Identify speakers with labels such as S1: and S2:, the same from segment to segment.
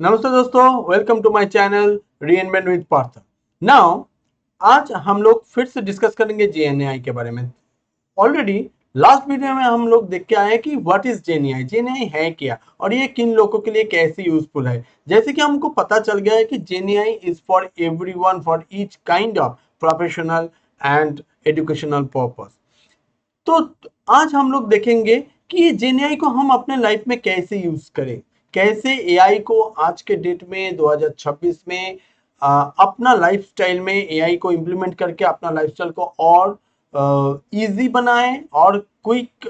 S1: नमस्ते दोस्तों, welcome to my channel reinvent with Parth. Now आज हम लोग फिर से डिस्कस करेंगे जेएनएआई के बारे में। ऑलरेडी लास्ट वीडियो में हम लोग देख के आए कि व्हाट इज जेएनएआई, जेएनएआई है क्या और ये किन लोगों के लिए कैसे यूजफुल है। जैसे कि हमको पता चल गया है कि GenAI is for everyone, for each kind of professional and educational purpose. तो आज हम लोग देखेंगे कि ये जेएनएआई को हम अपने लाइफ में कैसे यूज करें, कैसे एआई को आज के डेट में 2026 में अपना लाइफस्टाइल में एआई को इम्प्लीमेंट करके अपना लाइफस्टाइल को और इजी बनाएं और क्विक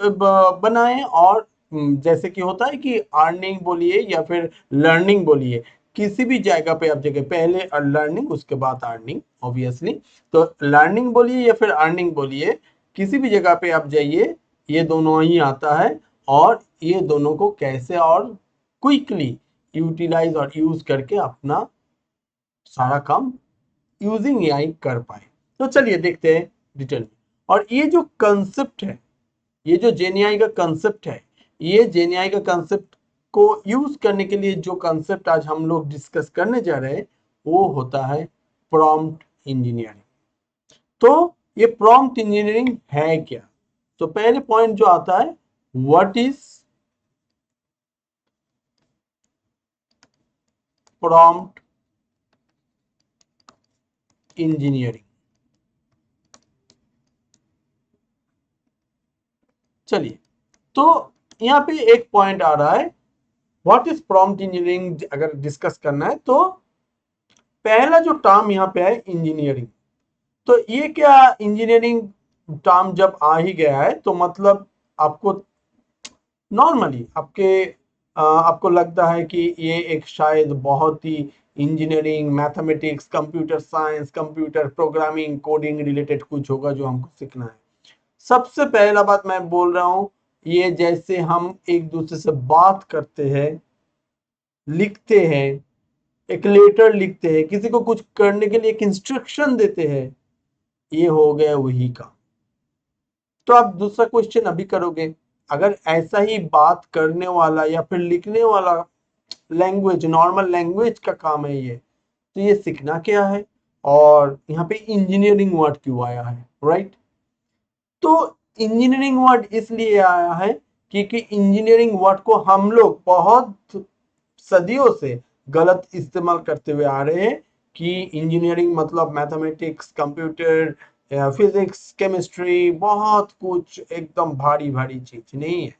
S1: बनाएं और जैसे कि होता है कि अर्निंग बोलिए या फिर लर्निंग बोलिए, किसी भी जगह पे आप जगह पहले लर्निंग उसके बाद अर्निंग ऑब्वियसली, तो लर्निंग बोलिए या फिर अर्निंग बोलिए, किसी भी जगह पे आप जाइए ये दोनों ही आता है। और ये दोनों को कैसे और क्विकली यूटिलाइज और यूज करके अपना सारा काम यूजिंग एआई कर पाए। तो चलिए देखते हैं डिटेल में। और ये जो कंसेप्ट है, ये जो जेएनएआई का कंसेप्ट है, ये जेएनएआई का कंसेप्ट को यूज करने के लिए जो कंसेप्ट आज हम लोग डिस्कस करने जा रहे हैं वो होता है प्रॉम्प्ट इंजीनियरिंग। तो ये प्रॉम्प्ट इंजीनियरिंग है क्या? तो पहले पॉइंट जो आता है, व्हाट इज प्रॉम्प्ट इंजीनियरिंग। चलिए, तो यहाँ पे एक पॉइंट आ रहा है, व्हाट इज प्रॉम्प्ट इंजीनियरिंग अगर डिस्कस करना है तो पहला जो टर्म यहाँ पे है इंजीनियरिंग। तो ये क्या, इंजीनियरिंग टर्म जब आ ही गया है तो मतलब आपको नॉर्मली आपको लगता है कि ये एक शायद बहुत ही engineering, mathematics, computer science, computer programming, coding related कुछ होगा जो हमको सीखना है। सबसे पहला बात मैं बोल रहा हूं, ये जैसे हम एक दूसरे से बात करते हैं, लिखते हैं, एक लेटर लिखते हैं, किसी को कुछ करने के लिए एक इंस्ट्रक्शन देते हैं, ये हो गया वही का। तो आप दूसरा क्वेश्चन अभी करोगे, अगर ऐसा ही बात करने वाला या फिर लिखने वाला लैंग्वेज, नॉर्मल लैंग्वेज का काम है ये, तो ये सीखना क्या है और यहाँ पे इंजीनियरिंग वर्ड क्यों आया है, राइट? तो इंजीनियरिंग वर्ड इसलिए आया है क्योंकि इंजीनियरिंग वर्ड को हम लोग बहुत सदियों से गलत इस्तेमाल करते हुए आ रहे हैं कि इंजीनियरिंग मतलब मैथमेटिक्स, कंप्यूटर, फिजिक्स, केमिस्ट्री, बहुत कुछ एकदम भारी भारी चीज नहीं है।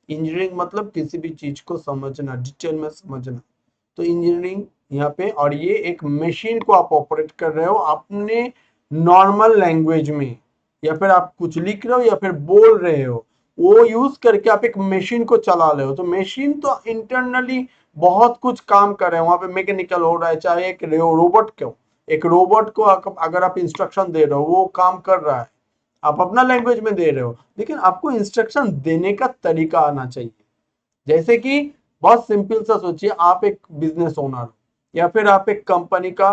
S1: इंजीनियरिंग मतलब किसी भी चीज को समझना, डिटेल में समझना। तो इंजीनियरिंग यहाँ पे, और ये एक मशीन को आप ऑपरेट कर रहे हो अपने नॉर्मल लैंग्वेज में, या फिर आप कुछ लिख रहे हो या फिर बोल रहे हो, वो यूज करके आप एक मशीन को चला रहे हो। तो मशीन तो इंटरनली बहुत कुछ काम कर रहे हैं, वहां पे मैकेनिकल हो रहा है, चाहे एक रोबोट क्यों, एक रोबोट को अगर आप इंस्ट्रक्शन दे रहे हो वो काम कर रहा है, आप अपना लैंग्वेज में दे रहे हो, लेकिन आपको इंस्ट्रक्शन देने का तरीका आना चाहिए। जैसे कि बहुत सिंपल सा सोचिए, आप एक बिजनेस ओनर हो या फिर आप एक कंपनी का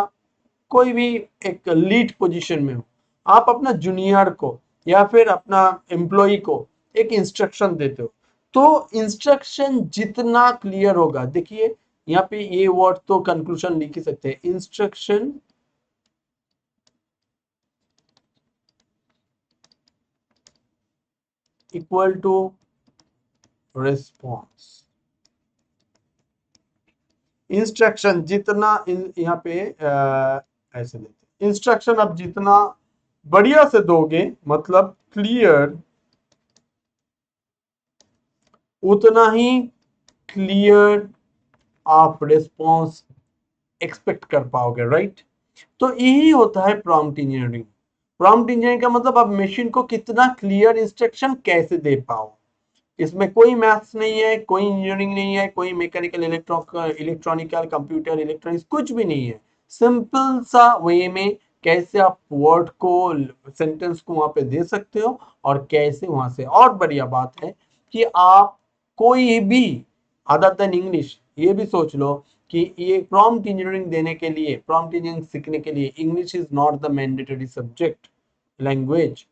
S1: कोई भी एक लीड पोजीशन में हो, आप अपना जूनियर को या फिर अपना एम्प्लॉय को एक इंस्ट्रक्शन देते हो, तो इंस्ट्रक्शन जितना क्लियर होगा, देखिए यहाँ पे ये वर्ड तो कंक्लूजन लिख ही सकते हैं, instruction equal to response. Instruction जितना यहाँ पे ऐसे लेते, इंस्ट्रक्शन आप जितना बढ़िया से दोगे, मतलब क्लियर, उतना ही क्लियर आप रिस्पॉन्स एक्सपेक्ट कर पाओगे, राइट? तो यही होता है प्रॉम्प्ट इंजीनियरिंग। प्रॉम्प्ट इंजीनियरिंग का मतलब आप मशीन को कितना क्लियर इंस्ट्रक्शन कैसे दे पाओ। इसमें कोई मैथ्स नहीं है, कोई इंजीनियरिंग नहीं है, कोई मैकेनिकल, इलेक्ट्रॉनिकल, कंप्यूटर, इलेक्ट्रॉनिक्स कुछ भी नहीं है। सिंपल सा वे में कैसे आप वर्ड को, सेंटेंस को वहां पे दे सकते हो, और कैसे वहां से, और बढ़िया बात है कि आप कोई भी अदर देन इंग्लिश, ये भी सोच लो कि ये प्रॉम्प्ट इंजीनियरिंग देने के लिए, प्रॉम्प्ट इंजीनियरिंग सीखने के लिए English is not the mandatory subject language.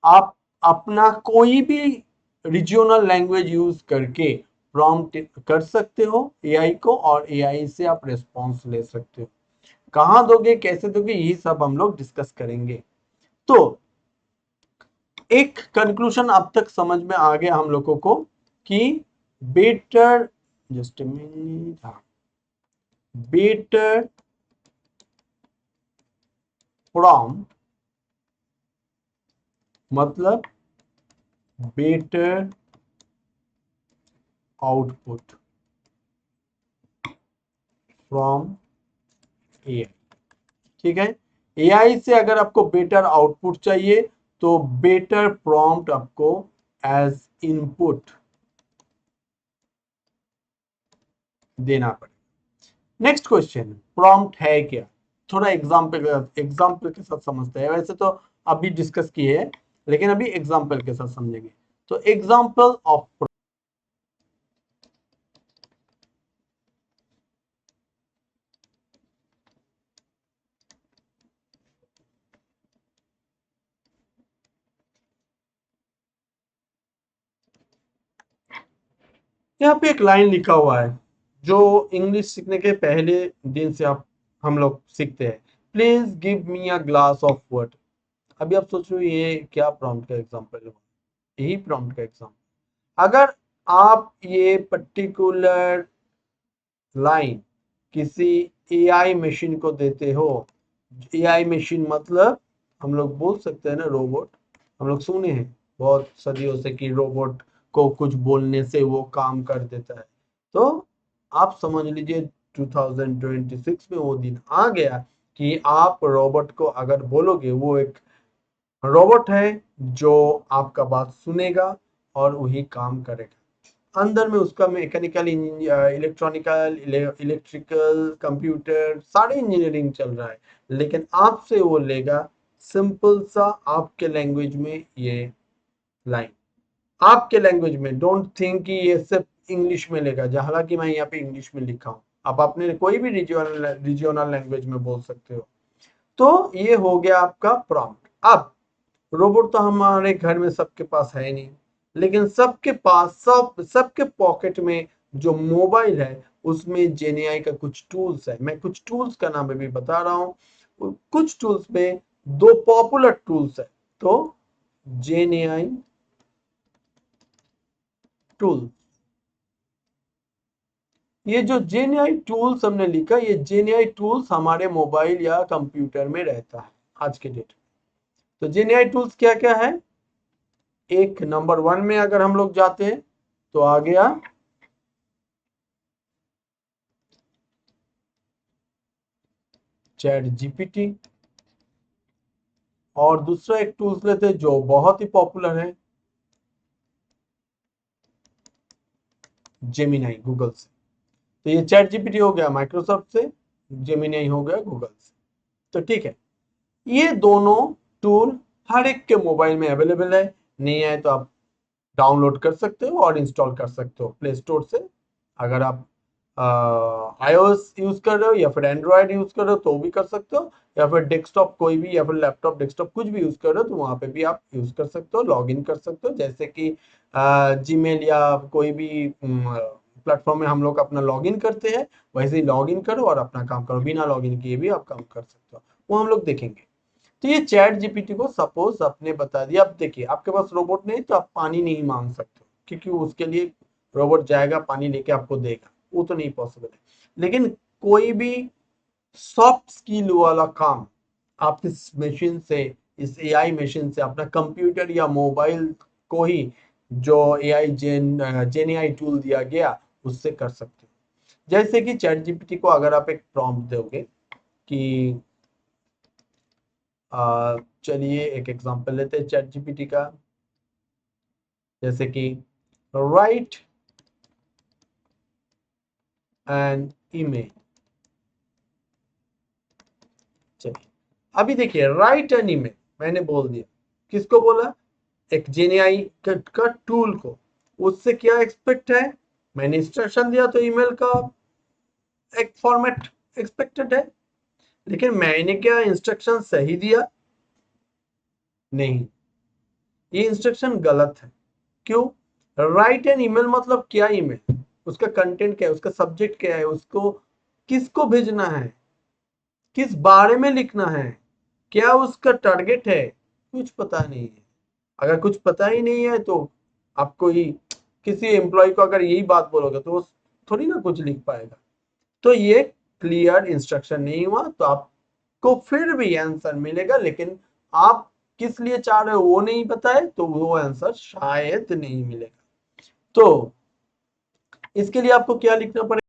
S1: आप अपना कोई भी रीजनल लैंग्वेज यूज करके प्रॉम्प्ट कर सकते हो एआई को, और एआई से आप रिस्पॉन्स ले सकते हो। कहाँ दोगे, कैसे दोगे, यही सब हम लोग डिस्कस करेंगे। तो एक कंक्लूजन अब तक समझ में आ गया हम लोगों को कि बेटर, जस्ट मिनट, हाँ, बेटर प्रॉम्प्ट मतलब बेटर आउटपुट फ्रॉम एआई। ठीक है, एआई से अगर आपको बेटर आउटपुट चाहिए तो बेटर प्रॉम्प्ट आपको एज इनपुट देना पड़ेगा। नेक्स्ट क्वेश्चन, प्रॉम्प्ट है क्या? थोड़ा एग्जाम्पल के साथ समझते हैं। वैसे तो अभी डिस्कस किए हैं, लेकिन अभी एग्जाम्पल के साथ समझेंगे। तो एग्जाम्पल ऑफ, यहाँ पे एक लाइन लिखा हुआ है जो इंग्लिश सीखने के पहले दिन से आप हम लोग सीखते हैं। Please give me a glass of water. अभी आप सोच रहे हो ये क्या प्रॉम्प्ट का एग्जाम्पल है? यही प्रॉम्प्ट का एग्जाम्पल। अगर आप ये पर्टिकुलर लाइन किसी एआई मशीन को देते हो, एआई मशीन मतलब हम लोग बोल सकते हैं ना रोबोट, हम लोग सुने हैं बहुत सदियों से कि रोबोट को कुछ बोलने से वो काम कर देता है। तो आप समझ लीजिए 2026 में वो दिन आ गया कि आप रोबोट को अगर बोलोगे, वो एक रोबोट है जो आपका बात सुनेगा और वही काम करेगा। अंदर में उसका मैकेनिकल, इलेक्ट्रॉनिकल, इलेक्ट्रिकल, कंप्यूटर, सारे इंजीनियरिंग चल रहा है, लेकिन आपसे वो लेगा सिंपल सा आपके लैंग्वेज में ये लाइन, आपके लैंग्वेज में। डोंट थिंक कि ये सिर्फ इंग्लिश में लेगा, हालांकि मैं यहाँ पे इंग्लिश में लिखा हूँ, आप अपने कोई भी रीजनल लैंग्वेज में बोल सकते हो। तो ये हो गया आपका प्रॉम्प्ट। अब रोबोट तो हमारे घर में सबके पास है नहीं, लेकिन सबके पास, सबके पॉकेट में जो मोबाइल है उसमें जेनीआई का कुछ टूल्स है। मैं कुछ टूल्स का नाम अभी बता रहा हूँ। कुछ टूल्स में दो पॉपुलर टूल्स है। तो जेनीआई टूल, ये जो जेनीआई टूल्स हमने लिखा, ये जेनीआई टूल्स हमारे मोबाइल या कंप्यूटर में रहता है आज के डेट में। तो जेनीआई टूल्स क्या क्या है? एक नंबर 1 में अगर हम लोग जाते हैं तो आ गया चैट जीपीटी, और दूसरा एक टूल्स लेते हैं जो बहुत ही पॉपुलर है, जेमिनाई, गूगल से। तो ये चैट जीपीटी हो गया माइक्रोसॉफ्ट से, जेमिनाई हो गया गूगल से। तो ठीक है, ये दोनों टूल हर एक के मोबाइल में अवेलेबल है। नहीं है तो आप डाउनलोड कर सकते हो और इंस्टॉल कर सकते हो प्ले स्टोर से। अगर आप आईओएस यूज कर रहे हो या फिर एंड्रॉयड यूज कर रहे हो तो भी कर सकते हो, या फिर डेस्कटॉप कोई भी, या फिर लैपटॉप डेस्कटॉप कुछ भी यूज कर रहे हो तो वहां पे भी आप यूज कर सकते हो, लॉग इन कर सकते हो। जैसे कि जीमेल या कोई भी प्लेटफॉर्म में हम लोग अपना लॉग इन करते हैं, वैसे ही लॉग इन करो और अपना काम करो, बिना लॉग इन किए भी आप काम कर सकते हो। वो हम लोग देखेंगे। तो ये चैट जीपीटी को सपोज आपने बता दिया। अब देखिए, आपके पास रोबोट नहीं तो आप पानी नहीं मांग सकते, क्योंकि उसके लिए रोबोट जाएगा पानी लेके आपको देगा, वो तो नहीं पॉसिबल है। लेकिन कोई भी सॉफ्ट स्किल वाला काम आप इस मशीन से, इस एआई मशीन से, अपना कंप्यूटर या मोबाइल को ही जो एआई जेन एआई टूल दिया गया उससे कर सकते हो। जैसे कि चैट जीपीटी को अगर आप एक प्रॉम्प्ट दोगे कि चलिए एक एग्जांपल लेते हैं चैट जीपीटी का, जैसे कि राइट एन ईमेल। चलिए अभी देखिए, राइट एन ईमेल मैंने बोल दिया, किसको बोला? एक जेनीआई का टूल को। उससे क्या एक्सपेक्ट है? मैंने इंस्ट्रक्शन दिया तो ईमेल का एक फॉर्मेट एक्सपेक्टेड है, लेकिन मैंने क्या इंस्ट्रक्शन सही दिया? नहीं, ये इंस्ट्रक्शन गलत है। क्यों? राइट एन ईमेल मतलब क्या ईमेल? उसका कंटेंट क्या है, उसका सब्जेक्ट क्या है, उसको किसको भेजना है, किस बारे में लिखना है, क्या उसका टारगेट है, कुछ पता नहीं है। अगर कुछ पता ही नहीं है तो आप कोई किसी एम्प्लॉय को अगर यही बात बोलोगे तो वो थोड़ी ना कुछ लिख पाएगा। तो ये क्लियर इंस्ट्रक्शन नहीं हुआ, तो आपको फिर भी आंसर मिलेगा, लेकिन आप किस लिए चाह रहे हो वो नहीं पता है, तो वो आंसर शायद नहीं मिलेगा। तो इसके लिए आपको क्या लिखना पड़ेगा?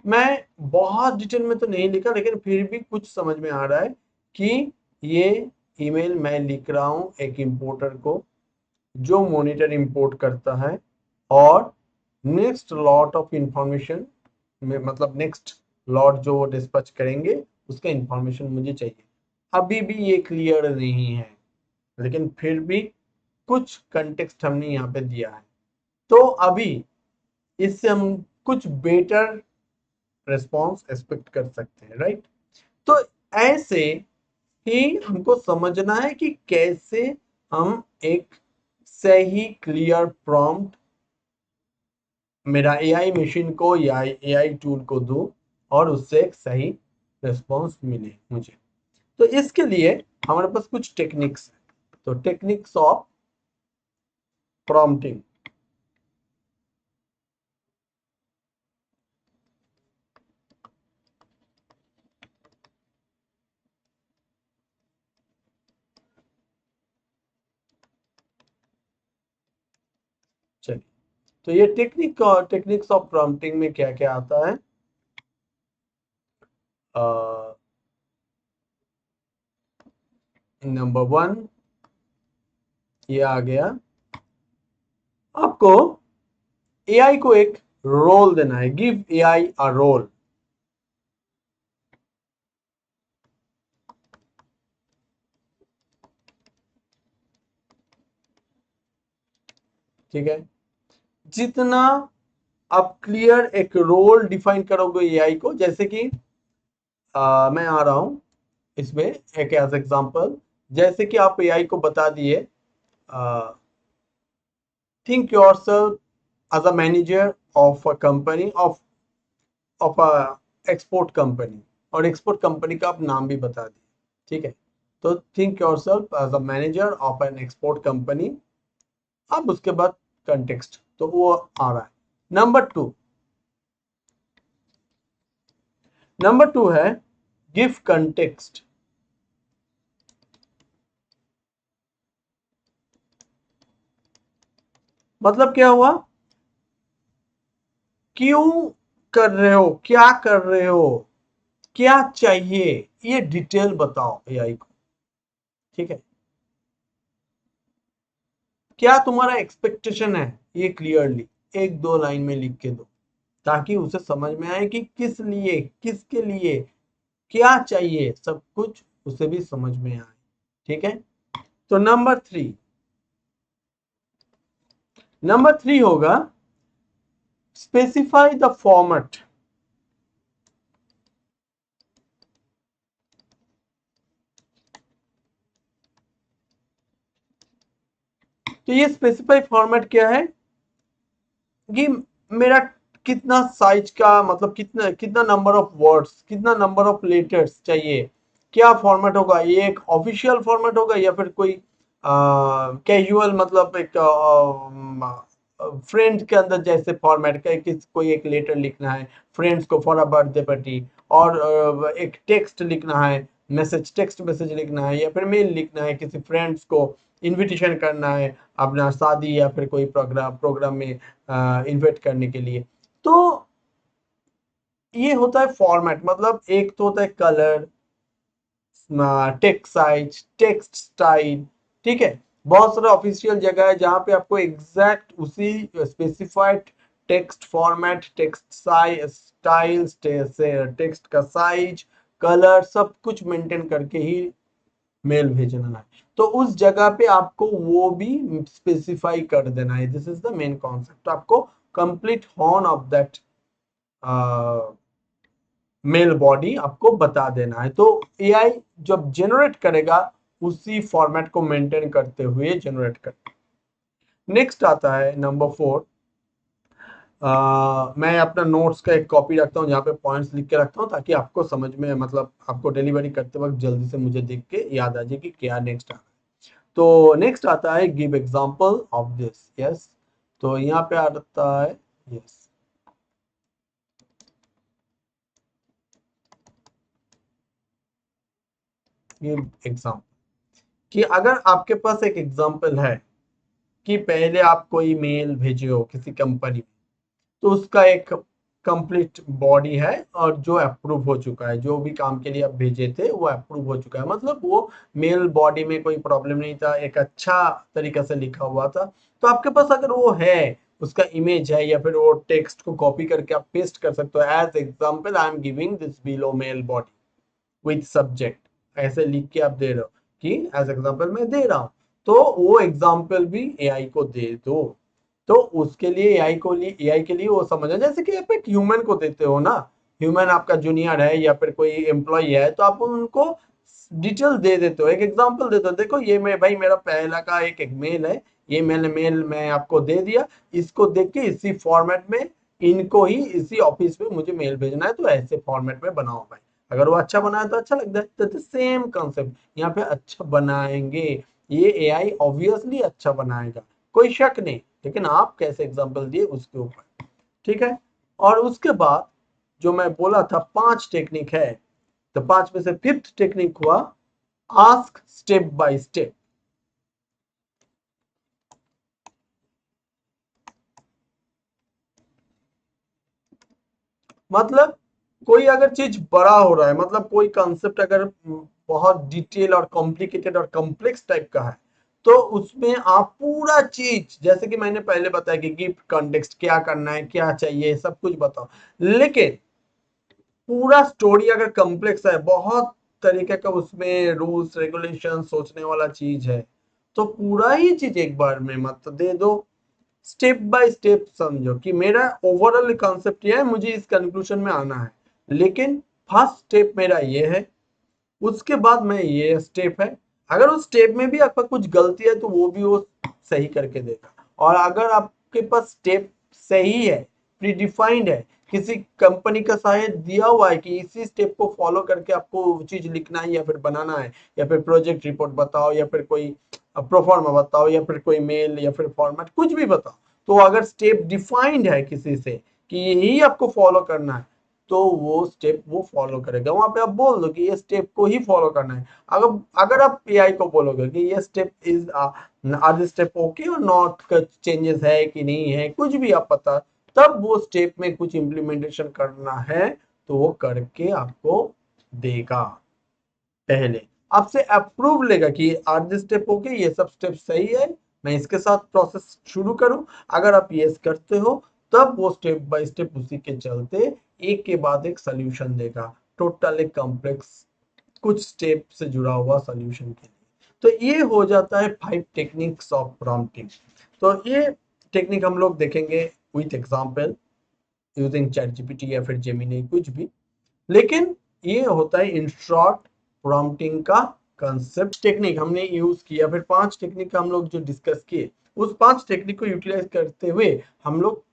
S1: मैं बहुत डिटेल में तो नहीं लिखा, लेकिन फिर भी कुछ समझ में आ रहा है कि ये ईमेल मैं लिख रहा हूं एक इंपोर्टर को, जो मॉनिटर इंपोर्ट करता है, और नेक्स्ट लॉट ऑफ इंफॉर्मेशन में, मतलब नेक्स्ट लॉट जो वो डिस्पैच करेंगे उसका इंफॉर्मेशन मुझे चाहिए। अभी भी ये क्लियर नहीं है, लेकिन फिर भी कुछ कंटेक्स्ट हमने यहाँ पे दिया है। तो अभी इससे हम कुछ बेटर रिस्पॉन्स एक्सपेक्ट कर सकते हैं, राइट? तो ऐसे ही हमको समझना है कि कैसे हम एक सही क्लियर प्रॉम्प्ट मेरा एआई मशीन को या एआई टूल को दूं और उससे एक सही रिस्पॉन्स मिले मुझे। तो इसके लिए हमारे पास कुछ टेक्निक्स है। तो टेक्निक्स ऑफ प्रॉम्प्टिंग। चलिए, तो ये टेक्निक्स ऑफ प्रॉम्प्टिंग में क्या क्या आता है? नंबर वन ये आ गया, आपको एआई को एक रोल देना है। Give AI a role. ठीक है, जितना आप क्लियर एक रोल डिफाइन करोगे एआई को, जैसे कि मैं आ रहा हूं इसमें एक एज एग्जांपल, जैसे कि आप एआई को बता दिए, think yourself as a manager of a company of a export company, और एक्सपोर्ट कंपनी का आप नाम भी बता दिए। ठीक है, तो think yourself as a manager of an export company. अब उसके बाद कंटेक्स्ट तो वो आ रहा है। नंबर टू, नंबर टू है गिव कंटेक्स्ट। मतलब क्या हुआ, क्यों कर रहे हो, क्या कर रहे हो, क्या चाहिए, ये डिटेल बताओ एआई को। ठीक है, क्या तुम्हारा एक्सपेक्टेशन है, ये क्लियरली एक दो लाइन में लिख के दो, ताकि उसे समझ में आए कि किस लिए, किसके लिए, क्या चाहिए, सब कुछ उसे भी समझ में आए। ठीक है, तो नंबर थ्री होगा स्पेसिफाई द फॉर्मेट। तो ये स्पेसिफाई फॉर्मेट क्या है कि मेरा कितना साइज का, मतलब कितना कितना नंबर ऑफ वर्ड्स, कितना नंबर ऑफ लेटर्स चाहिए, क्या फॉर्मेट होगा, ये एक ऑफिशियल फॉर्मेट होगा या फिर कोई कैजुअल, मतलब एक फ्रेंड के अंदर जैसे फॉर्मेट का कोई एक लेटर लिखना है फ्रेंड्स को फॉर अ बर्थडे पार्टी, और एक टेक्स्ट लिखना है, मैसेज, टेक्स्ट मैसेज लिखना है, या फिर मेल लिखना है किसी फ्रेंड्स को, इनविटेशन करना है अपना शादी या फिर कोई प्रोग्राम प्रोग्राम में इन्वाइट करने के लिए। तो ये होता है फॉर्मेट, मतलब एक तो होता है colour, text size, text style. ठीक है, बहुत सारे ऑफिशियल जगह है जहां पे आपको एग्जैक्ट उसी specified text format, text size, style, text का साइज, कलर, सब कुछ मेंटेन करके ही मेल भेजना है, तो उस जगह पे आपको वो भी स्पेसिफाई कर देना है। This is the main concept. आपको complete horn of that mail body आपको बता देना है। तो एआई जब जनरेट करेगा उसी फॉर्मेट को मेंटेन करते हुए जनरेट कर। नेक्स्ट आता है नंबर 4। मैं अपना नोट्स का एक कॉपी रखता हूँ जहाँ पे पॉइंट्स लिख के रखता हूँ, ताकि आपको समझ में, मतलब आपको डिलीवरी करते वक्त जल्दी से मुझे देख के याद आ जाए कि क्या नेक्स्ट आता है। तो नेक्स्ट आता है give example of this. Yes, तो यहाँ पे आता है यस, गिव एग्जांपल। कि अगर आपके पास एक एग्जांपल है कि पहले आप कोई मेल भेजे हो किसी कंपनी में, तो उसका एक कंप्लीट बॉडी है और जो अप्रूव हो चुका है, जो भी काम के लिए आप भेजे थे वो अप्रूव हो चुका है, मतलब वो मेल बॉडी में कोई प्रॉब्लम नहीं था, एक अच्छा तरीका से लिखा हुआ था। तो आपके पास अगर वो है, उसका इमेज है, या फिर वो टेक्स्ट को कॉपी करके आप पेस्ट कर सकते हो। As example I am giving this below mail body with subject, ऐसे लिख के आप दे रहे हो कि एज एग्जाम्पल मैं दे रहा हूं, तो वो एग्जाम्पल भी एआई को दे दो। तो उसके लिए एआई के लिए वो समझो, जैसे कि आप एक ह्यूमन को देते हो ना, ह्यूमन आपका जूनियर है या फिर कोई एम्प्लॉय है, तो आप उनको डिटेल दे देते हो, एक एग्जांपल दे दो, देखो ये मैं भाई मेरा पहला का एक मेल है, ये मैंने मेल मैं आपको दे दिया, इसको देख के इसी फॉर्मेट में इनको ही इसी ऑफिस में मुझे मेल भेजना है, तो ऐसे फॉर्मेट में बनाओ भाई। अगर वो अच्छा बनाया तो अच्छा लगता है, तो सेम कंसेप्ट यहाँ पे अच्छा बनाएंगे। ये एआई ऑब्वियसली अच्छा बनाएगा, कोई शक नहीं, लेकिन आप कैसे एग्जांपल दिए उसके ऊपर। ठीक है। और उसके बाद जो मैं बोला था 5 टेक्निक है, तो 5 में से फिफ्थ टेक्निक हुआ आस्क स्टेप बाय स्टेप। मतलब कोई अगर चीज बड़ा हो रहा है, मतलब कोई कॉन्सेप्ट अगर बहुत डिटेल और कॉम्प्लिकेटेड और कॉम्प्लेक्स टाइप का है, तो उसमें आप पूरा चीज, जैसे कि मैंने पहले बताया कि गिफ्ट कॉन्टेक्स्ट क्या करना है, क्या चाहिए, सब कुछ बताओ। लेकिन पूरा स्टोरी अगर कॉम्प्लेक्स है, बहुत तरीके का उसमें रूल्स रेगुलेशन सोचने वाला चीज है, तो पूरा ही चीज एक बार में मत दे दो। स्टेप बाय स्टेप समझो कि मेरा ओवरऑल कॉन्सेप्ट ये है, मुझे इस कंक्लूजन में आना है, लेकिन फर्स्ट स्टेप मेरा ये है, उसके बाद में ये स्टेप है। अगर उस स्टेप में भी आपका कुछ गलती है तो वो भी वो सही करके देगा। और अगर आपके पास स्टेप सही है, प्रीडिफाइंड है, किसी कंपनी का शायद दिया हुआ है कि इसी स्टेप को फॉलो करके आपको चीज लिखना है या फिर बनाना है, या फिर प्रोजेक्ट रिपोर्ट बताओ, या फिर कोई प्रोफार्मा बताओ, या फिर कोई मेल, या फिर फॉर्मेट, कुछ भी बताओ, तो अगर स्टेप डिफाइंड है किसी से कि यही आपको फॉलो करना है, तो वो स्टेप वो फॉलो करेगा। वहां पे आप बोल दो कि ये स्टेप को ही फॉलो करना है। अगर अगर आप एआई को बोलोगे कि ये step is or this step okay और नॉट, चेंजेस है कि नहीं है, कुछ भी आप पता, तब वो स्टेप में कुछ इम्प्लीमेंटेशन करना है तो वो करके आपको देगा। पहले आपसे अप्रूव लेगा कि आर दिस स्टेप ओके, ये सब स्टेप सही है, मैं इसके साथ प्रोसेस शुरू करूं। अगर आप यस करते हो, तब वो स्टेप बाय स्टेप उसी के चलते एक के बाद एक सोल्यूशन देगा, टोटल एक कॉम्प्लेक्स कुछ स्टेप से जुड़ा हुआ सोल्यूशन के लिए। तो ये हो जाता है 5 टेक्निक्स ऑफ प्रॉम्प्टिंग। तो ये टेक्निक हम लोग देखेंगे with example using chat GPT या फिर जेमिनी, कुछ भी। लेकिन ये होता है इन शॉर्ट प्रॉम्प्टिंग का कंसेप्ट। टेक्निक हमने यूज किया, फिर 5 टेक्निक का हम लोग जो डिस्कस किए, उस 5 टेक्निक को यूटिलाइज करते हुए हम लोग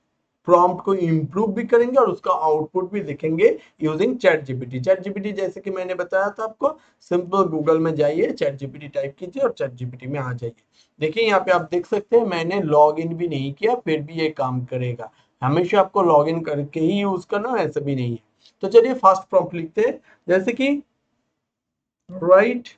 S1: प्रॉम्प्ट को इंप्रूव भी करेंगे और उसका आउटपुट भी देखेंगे using chat GPT. Chat GPT जैसे कि मैंने बताया था आपको, सिंपल गूगल में जाइए, चैट जीपीटी टाइप कीजिए और चैट जीपीटी में आ जाइए। देखिए यहाँ पे आप देख सकते हैं मैंने लॉग इन भी नहीं किया, फिर भी ये काम करेगा। हमेशा आपको लॉग इन करके ही यूज करना, ऐसा भी नहीं है। तो चलिए फास्ट प्रॉम्प्ट लिखते हैं, जैसे कि राइट,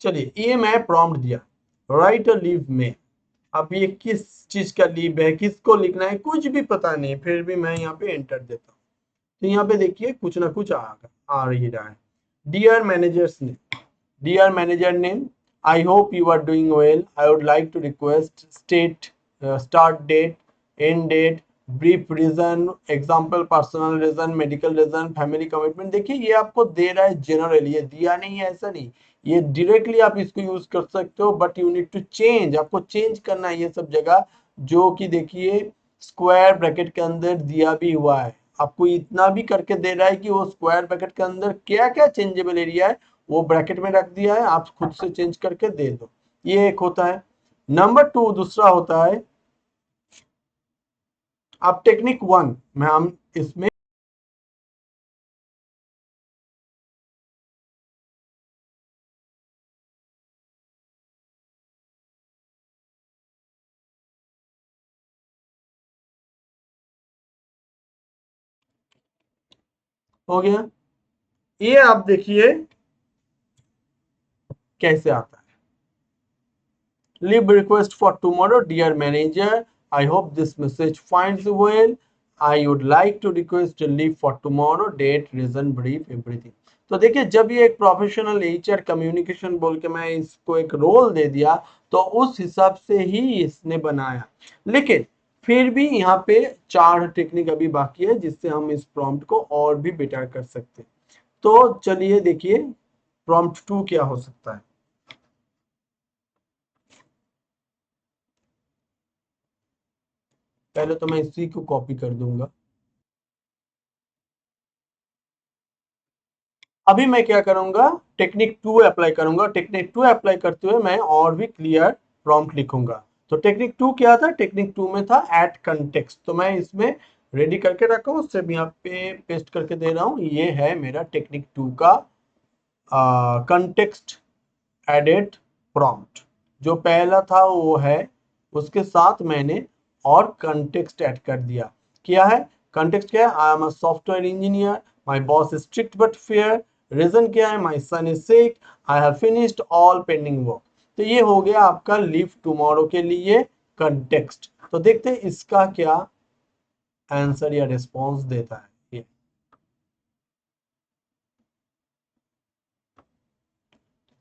S1: चलिए ये मैं प्रॉम्प्ट दिया, राइट अ लीव में। अब ये किस चीज का लीव है, किसको लिखना है, कुछ भी पता नहीं, फिर भी मैं यहाँ पे एंटर देता हूँ। तो यहाँ पे देखिए कुछ ना कुछ आ ही रहा है। डियर मैनेजर्स ने, dear manager name, I hope you are doing well, I would like to request state start date, end date, brief reason, example, personal reason, medical reason, family commitment. देखिए ये आपको दे रहा है जनरल, ये दिया नहीं है ऐसा नहीं, ये डायरेक्टली आप इसको यूज कर सकते हो, but you need to change, आपको चेंज करना है ये सब जगह, जो कि देखिए स्क्वायर ब्रैकेट के अंदर दिया भी हुआ है, आपको इतना भी करके दे रहा है कि वो स्क्वायर ब्रैकेट के अंदर क्या क्या चेंजेबल एरिया है वो ब्रैकेट में रख दिया है, आप खुद से चेंज करके दे दो। ये एक होता है। नंबर 2 दूसरा होता है, अब टेक्निक 1 में हम इसमें हो गया, ये आप देखिए कैसे आता है। Leave request for tomorrow. Dear manager, I hope this message finds you well. I would like to request a leave for tomorrow. Date, reason, brief, everything. तो देखिए जब ये एक प्रोफेशनल एचआर कम्युनिकेशन बोल के मैं इसको एक रोल दे दिया तो उस हिसाब से ही इसने बनाया, लेकिन फिर भी यहाँ पे 4 टेक्निक अभी बाकी है जिससे हम इस प्रॉम्प्ट को और भी बेटर कर सकते हैं। तो चलिए देखिए प्रॉम्प्ट 2 क्या हो सकता है। पहले तो मैं इसी को कॉपी कर दूंगा। अभी मैं क्या करूंगा, टेक्निक 2 अप्लाई करूंगा, टेक्निक 2 अप्लाई करते हुए मैं और भी क्लियर प्रॉम्प्ट लिखूंगा। तो टेक्निक 2 क्या था, टेक्निक 2 में था ऐड कंटेक्स्ट, तो मैं इसमें रेडी करके रखा हूं, उससे भी यहाँ पे पेस्ट करके दे रहा हूं। ये है मेरा टेक्निक 2 का कंटेक्स्ट एडेड प्रॉम्प्ट। जो पहला था वो है, उसके साथ मैंने और कंटेक्स्ट ऐड कर दिया। क्या है कंटेक्स्ट, क्या है, I am a software engineer, my boss is strict but fair, reason क्या है, my son is sick, I have finished all pending work. तो ये हो गया आपका लीव टुमारो के लिए कंटेक्स्ट। तो देखते हैं इसका क्या आंसर या रिस्पॉन्स देता है ये।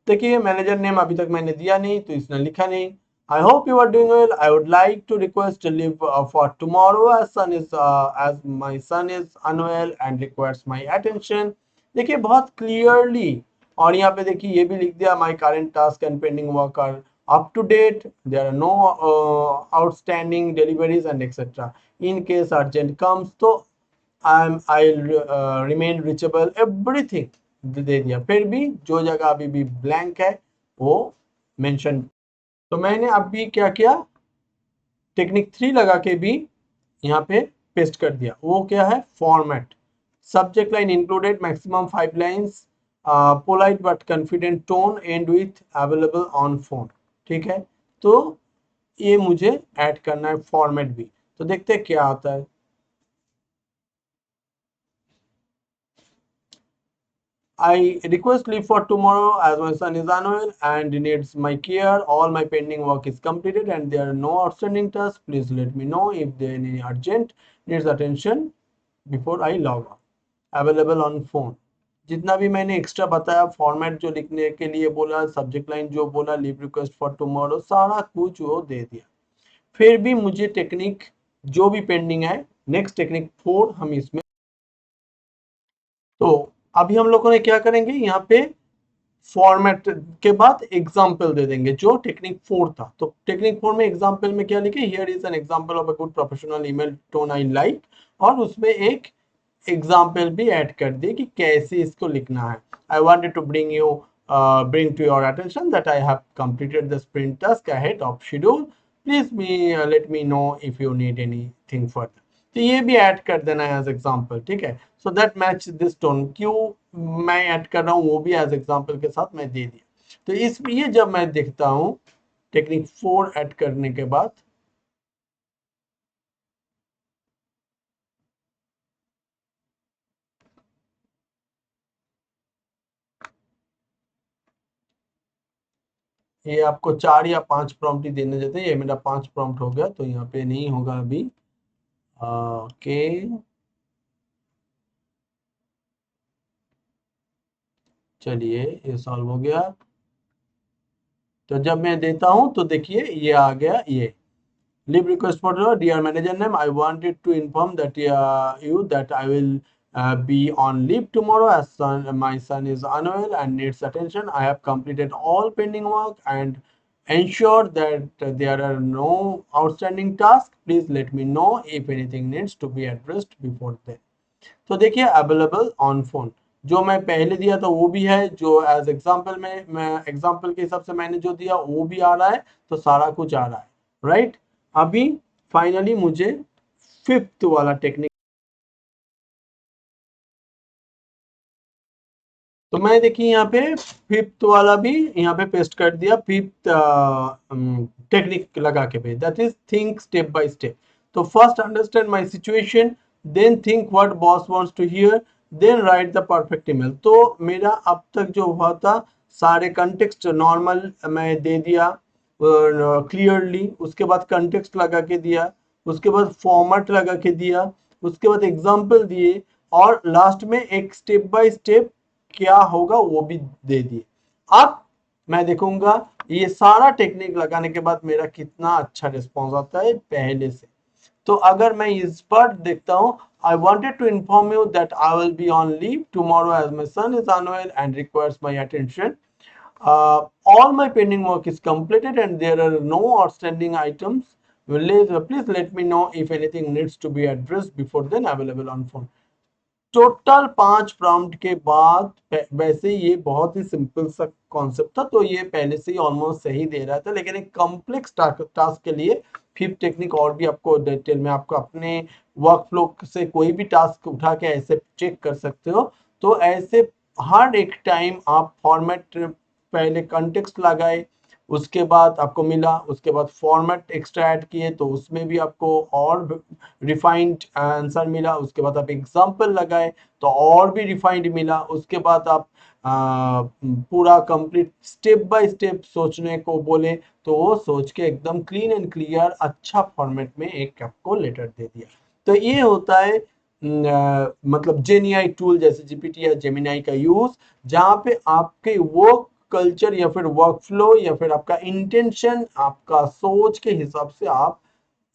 S1: देखिए मैनेजर नेम अभी तक मैंने दिया नहीं तो इसने लिखा नहीं। I hope you are doing well, I would like to request leave for tomorrow as my son is unwell and requires my attention. देखिए बहुत क्लियरली, और यहाँ पे देखिए ये भी लिख दिया, my current task and pending work are up to date, there are no outstanding deliveries and etcetera, in case urgent comes तो I'll remain reachable, everything दे दिया। फिर भी जो जगह अभी भी ब्लैंक है वो मेंशन। तो मैंने अभी क्या किया, टेक्निक 3 लगा के भी यहाँ पे पेस्ट कर दिया। वो क्या है, format, subject line included maximum 5 lines, polite but confident tone, and with available on phone. ठीक है, तो ये मुझे ऐड करना है फॉर्मेट भी। तो देखते हैं क्या आता है। I request leave for tomorrow as my son is unwell and needs my care. All my pending work is completed and there are no outstanding tasks. Please let me know if there any urgent needs attention before I log on. Available on phone. जितना भी मैंने extra बताया, format जो लिखने के लिए बोला, subject line जो बोला, लीव रिक्वेस्ट फॉर टुमारो, सारा कुछ वो दे दिया। फिर भी मुझे टेक्निक जो भी पेंडिंग है, नेक्स्ट टेक्निक 4 हम इसमें। तो अभी हम लोगों ने क्या करेंगे, यहाँ पे फॉर्मेट के बाद एग्जाम्पल दे देंगे जो टेक्निक 4 था। तो टेक्निक 4 में एग्जाम्पल में क्या लिखे, here is an example of a good professional email tone I like, और उसमें एक एग्जाम्पल भी ऐड कर दिए कि कैसे इसको लिखना है। I wanted to bring to your attention that I have completed the sprint task ahead of schedule. Please let me know if you need anything further. तो ये भी ऐड कर देना है एज एग्जाम्पल। ठीक है, so that match this tone, क्यों मैं ऐड कर रहा हूँ वो भी एज एग्जाम्पल के साथ मैं दे दिया। तो इसलिए जब मैं देखता हूँ टेक्निक 4 ऐड करने के बाद, ये आपको 4 या 5 प्रॉम्प्ट ही देने देते हैं। ये मेरा 5 प्रॉम्प्ट हो गया तो यहाँ पे नहीं होगा अभी। ओके, चलिए ये सॉल्व हो गया। तो जब मैं देता हूं तो देखिए ये आ गया, ये Leave request for the dear manager name. I wanted to inform that you that I will be on leave tomorrow as my son is unwell and needs attention. I have completed all pending work and ensure that there are no outstanding tasks. Please let me know if anything needs to be addressed before then. तो देखिए available on phone जो मैं पहले दिया था वो भी है, जो एज एग्जांपल में मैं एग्जांपल के हिसाब से मैंने जो दिया वो भी आ रहा है, तो सारा कुछ आ रहा है, राइट। अभी फाइनली मुझे फिफ्थ वाला टेक्निक, तो मैं देखिए यहाँ पे फिफ्थ वाला भी यहाँ पे पेस्ट कर दिया, फिफ्थ टेक्निक लगा के भी, that is think step by step. तो first understand my situation, then think what boss wants to hear, then write the perfect email. तो मेरा अब तक जो हुआ था सारे कंटेक्स्ट नॉर्मल मैं दे दिया क्लियरली, उसके बाद कंटेक्स्ट लगा के दिया, उसके बाद फॉर्मेट लगा के दिया, उसके बाद एग्जाम्पल दिए, और लास्ट में एक स्टेप बाय स्टेप क्या होगा वो भी दे दिए। अब मैं देखूंगा ये सारा टेक्निक लगाने के बाद मेरा कितना अच्छा रिस्पॉन्स आता है पहले से। तो अगर मैं इस बार देखता हूँ, I wanted to inform you that I will be on leave tomorrow as my son is unwell and requires my attention. All my pending work is completed and there are no outstanding items. Please let me know if anything needs to be addressed before then available on phone. Total 5 prompt के बाद वैसे ये बहुत ही simple सा concept था, तो ये पहले से ही ऑलमोस्ट सही दे रहा था, लेकिन एक कॉम्प्लेक्स टास्क के लिए फिफ्थ टेक्निक और भी आपको डिटेल में आपको अपने वर्क फ्लो से कोई भी टास्क उठा के ऐसे चेक कर सकते हो। तो ऐसे हर एक टाइम आप फॉर्मेट पहले कंटेक्स्ट लगाए, उसके बाद आपको मिला, उसके बाद फॉर्मेट एक्स्ट्रा ऐड किए तो उसमें भी आपको और रिफाइंड आंसर मिला, उसके बाद आप एग्जाम्पल लगाए तो और भी रिफाइंड मिला, उसके बाद आप पूरा कंप्लीट स्टेप बाय स्टेप सोचने को बोले तो वो सोच के एकदम क्लीन एंड क्लियर अच्छा फॉर्मेट में एक आपको लेटर दे दिया। तो ये होता है मतलब जेनीआई टूल जैसे जीपीटी या जेमिनाई का यूज, जहाँ पे आपके वर्क कल्चर या फिर वर्क फ्लो या फिर आपका इंटेंशन आपका सोच के हिसाब से आप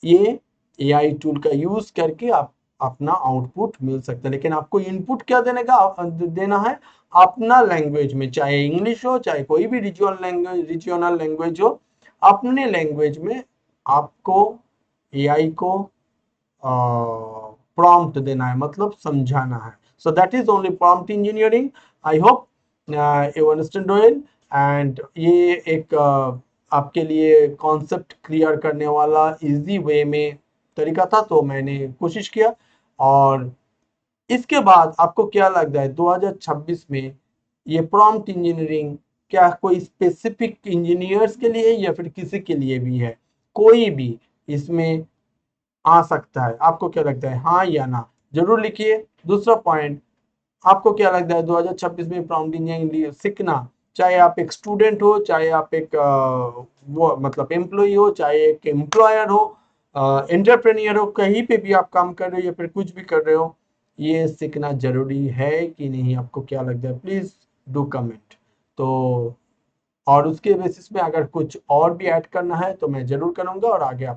S1: ये एआई टूल का यूज करके आप अपना आउटपुट मिल सकता है। लेकिन आपको इनपुट क्या देना है अपना लैंग्वेज में, चाहे इंग्लिश हो चाहे कोई भी रीजनल लैंग्वेज हो, अपने लैंग्वेज में आपको एआई को प्रॉम्प्ट देना है, मतलब समझाना है। So that is only prompt engineering. I hope you understand royal. And ये एक आपके लिए कॉन्सेप्ट क्लियर करने वाला इजी वे में तरीका था, तो मैंने कोशिश किया। और इसके बाद आपको क्या लगता है 2026 में ये प्रॉम्प्ट इंजीनियरिंग क्या कोई स्पेसिफिक इंजीनियर्स के लिए या फिर किसी के लिए भी है? कोई भी इसमें आ सकता है, आपको क्या लगता है, हाँ या ना? जरूर लिखिए। दूसरा पॉइंट, आपको क्या लगता है 2026 में प्रॉम्प्ट इंजीनियरिंग सीखना, चाहे आप एक स्टूडेंट हो, चाहे आप एक वो मतलब एम्प्लॉय हो, चाहे एक एम्प्लॉयर हो, एंटरप्रेन्योर हो, कहीं पे भी आप काम कर रहे हो या फिर कुछ भी कर रहे हो, ये सीखना जरूरी है कि नहीं? आपको क्या लगता है? Please do comment. तो और उसके बेसिस में अगर कुछ और भी ऐड करना है तो मैं जरूर करूंगा और आगे आपको